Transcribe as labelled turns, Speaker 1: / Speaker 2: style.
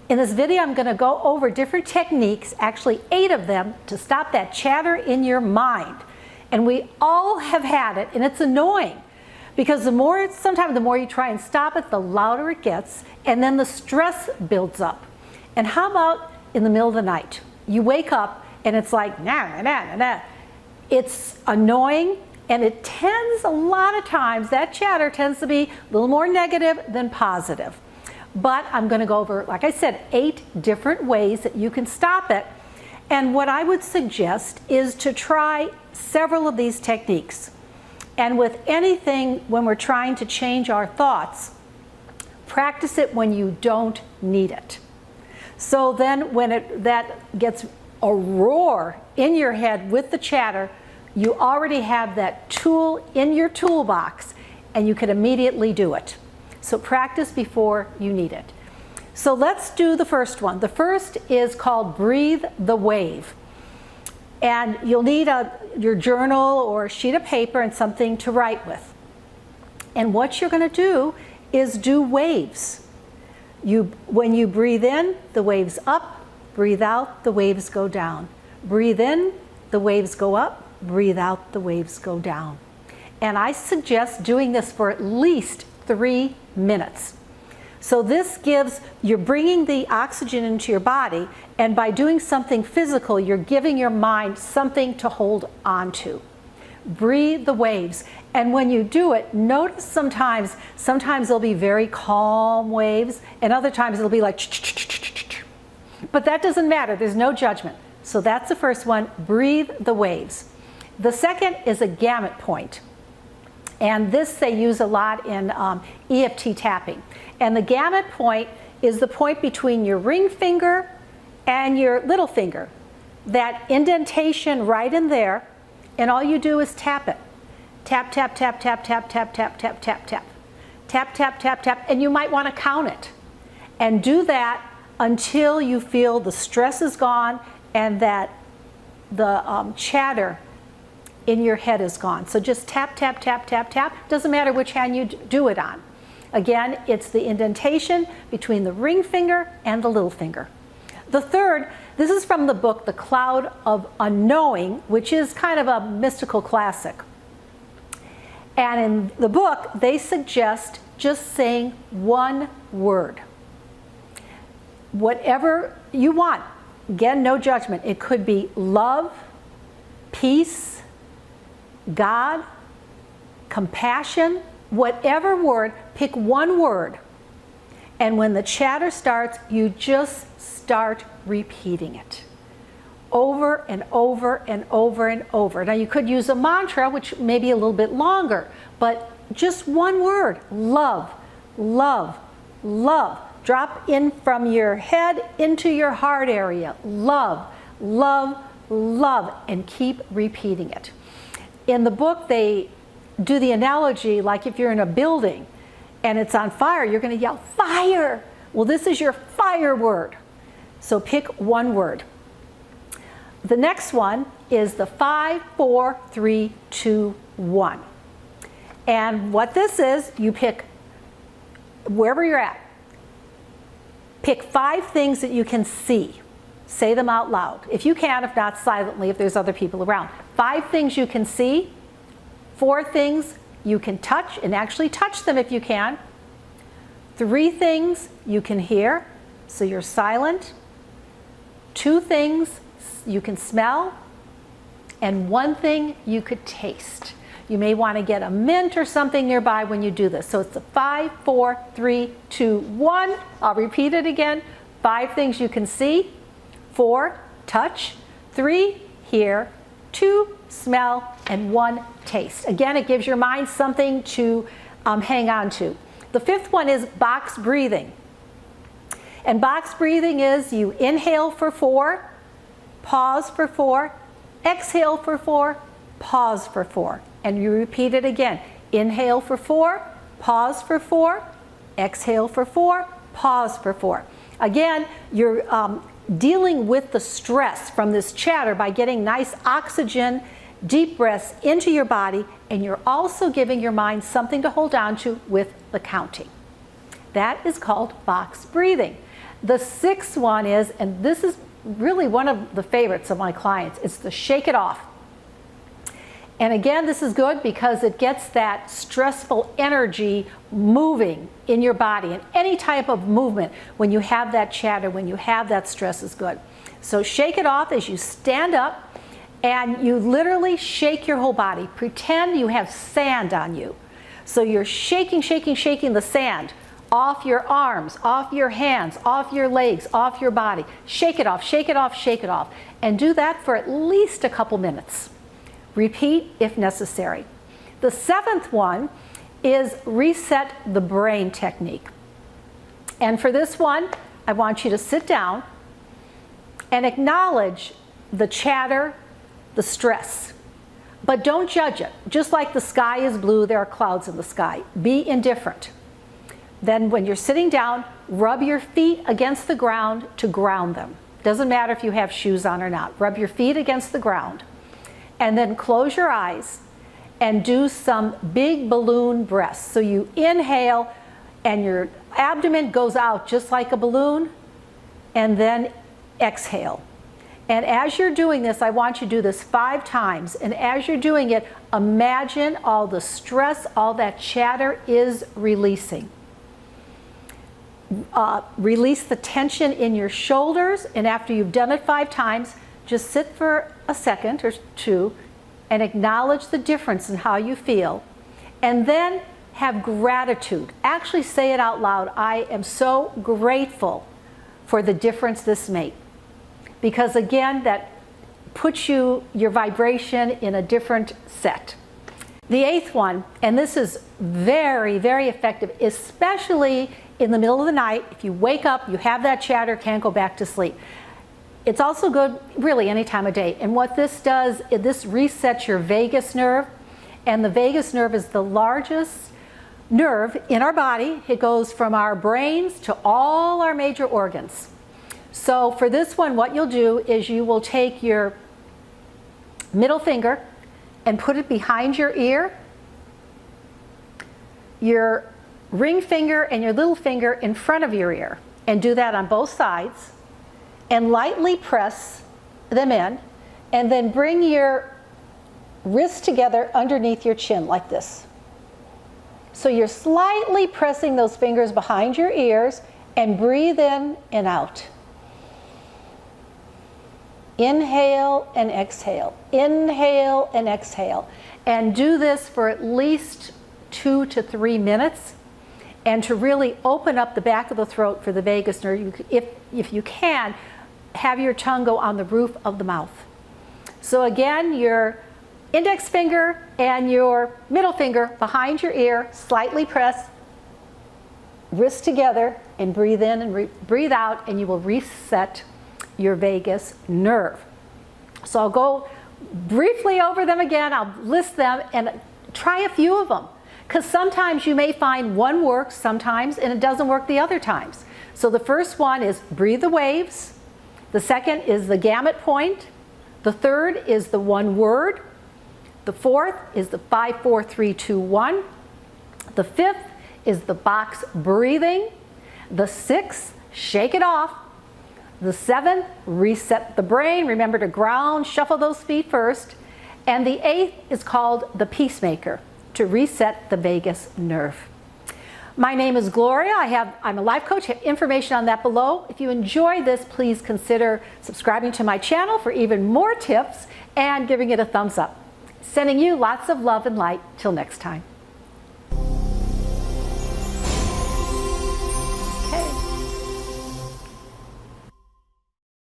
Speaker 1: In this video, I'm going to go over different techniques, actually 8 of them, to stop that chatter in your mind. And we all have had it, and it's annoying. Because sometimes the more you try and stop it, the louder it gets, and then the stress builds up. And how about in the middle of the night? You wake up and it's like, nah, nah, nah, nah. It's annoying, and it tends, a lot of times, that chatter tends to be a little more negative than positive. But I'm going to go over, like I said, 8 different ways that you can stop it. And what I would suggest is to try several of these techniques. And with anything, when we're trying to change our thoughts, practice it when you don't need it. So then when that gets a roar in your head with the chatter, you already have that tool in your toolbox and you can immediately do it. So practice before you need it. So let's do the first one. The first is called Breathe the Wave. And you'll need your journal or a sheet of paper and something to write with. And what you're going to do is do waves. When you breathe in, the waves up. Breathe out, the waves go down. Breathe in, the waves go up. Breathe out, the waves go down. And I suggest doing this for at least 3 minutes. So this you're bringing the oxygen into your body, and by doing something physical, you're giving your mind something to hold on to. Breathe the waves. And when you do it, notice sometimes they'll be very calm waves, and other times it'll be like ch-ch-ch-ch-ch-ch. But that doesn't matter, there's no judgment. So that's the first one, breathe the waves. The second is a gamut point. And this they use a lot in EFT tapping. And the gamut point is the point between your ring finger and your little finger. That indentation right in there, and all you do is tap it. Tap, tap, tap, tap, tap, tap, tap, tap, tap, tap. Tap, tap, tap, tap, and you might want to count it. And do that until you feel the stress is gone and that the chatter in your head is gone. So just tap, tap, tap, tap, tap. Doesn't matter which hand you do it on. Again, it's the indentation between the ring finger and the little finger. The third, this is from the book, The Cloud of Unknowing, which is kind of a mystical classic. And in the book, they suggest just saying one word. Whatever you want. Again, no judgment. It could be love, peace, God, compassion, whatever word, pick one word. And when the chatter starts, you just start repeating it over and over and over and over. Now you could use a mantra, which may be a little bit longer, but just one word, love, love, love. Drop in from your head into your heart area. Love, love, love, and keep repeating it. In the book, they do the analogy like if you're in a building and it's on fire, you're going to yell, fire! Well, this is your fire word. So pick one word. The next one is the 5, 4, 3, 2, 1. And what this is, you pick wherever you're at. Pick 5 things that you can see. Say them out loud. If you can, if not silently, if there's other people around. 5 things you can see. 4 things you can touch, and actually touch them if you can. 3 things you can hear, so you're silent. 2 things you can smell. And 1 thing you could taste. You may want to get a mint or something nearby when you do this. So it's the 5, 4, 3, 2, 1. I'll repeat it again. 5 things you can see. 4, touch. 3, hear. 2, smell. And 1, taste. Again, it gives your mind something to hang on to. The 5th one is box breathing. And box breathing is you inhale for 4, pause for 4, exhale for 4, pause for 4. And you repeat it again. Inhale for 4, pause for 4, exhale for 4, pause for 4. Again, you're dealing with the stress from this chatter by getting nice oxygen, deep breaths into your body, and you're also giving your mind something to hold on to with the counting. That is called box breathing. The sixth one is, and this is really one of the favorites of my clients, it's the shake it off. And again, this is good because it gets that stressful energy moving in your body. And any type of movement, when you have that chatter, when you have that stress, is good. So shake it off as you stand up and you literally shake your whole body. Pretend you have sand on you. So you're shaking, shaking, shaking the sand off your arms, off your hands, off your legs, off your body. Shake it off, shake it off, shake it off. And do that for at least a couple minutes. Repeat if necessary. The seventh one is reset the brain technique. And for this one, I want you to sit down and acknowledge the chatter, the stress. But don't judge it. Just like the sky is blue, there are clouds in the sky. Be indifferent. Then when you're sitting down, rub your feet against the ground to ground them. Doesn't matter if you have shoes on or not. Rub your feet against the ground. And then close your eyes and do some big balloon breaths. So you inhale and your abdomen goes out just like a balloon, and then exhale. And as you're doing this, I want you to do this 5 times. And as you're doing it, imagine all the stress, all that chatter is releasing. Release the tension in your shoulders, and after you've done it 5 times, just sit for a second or 2 and acknowledge the difference in how you feel. And then have gratitude. Actually say it out loud. I am so grateful for the difference this made. Because again, that puts your vibration in a different set. The 8th one, and this is very, very effective, especially in the middle of the night. If you wake up, you have that chatter, can't go back to sleep. It's also good really any time of day. And what this does, this resets your vagus nerve. And the vagus nerve is the largest nerve in our body. It goes from our brains to all our major organs. So for this one, what you'll do is you will take your middle finger and put it behind your ear, your ring finger and your little finger in front of your ear, and do that on both sides. And lightly press them in, and then bring your wrists together underneath your chin like this. So you're slightly pressing those fingers behind your ears, and breathe in and out. Inhale and exhale. Inhale and exhale. And do this for at least 2 to 3 minutes. And to really open up the back of the throat for the vagus nerve, if you can, have your tongue go on the roof of the mouth. So again, your index finger and your middle finger behind your ear, slightly press, wrists together, and breathe in and breathe out, and you will reset your vagus nerve. So I'll go briefly over them again. I'll list them and try a few of them. Because sometimes you may find one works sometimes and it doesn't work the other times. So the first one is breathe the waves. The second is the gamut point. The third is the one word. The fourth is the 5, 4, 3, 2, 1. The fifth is the box breathing. The sixth, shake it off. The seventh, reset the brain. Remember to ground, shuffle those feet first. And the eighth is called the peacemaker, to reset the vagus nerve. My name is Gloria. I'm a life coach. I have information on that below. If you enjoy this, please consider subscribing to my channel for even more tips and giving it a thumbs up. Sending you lots of love and light. Till next time.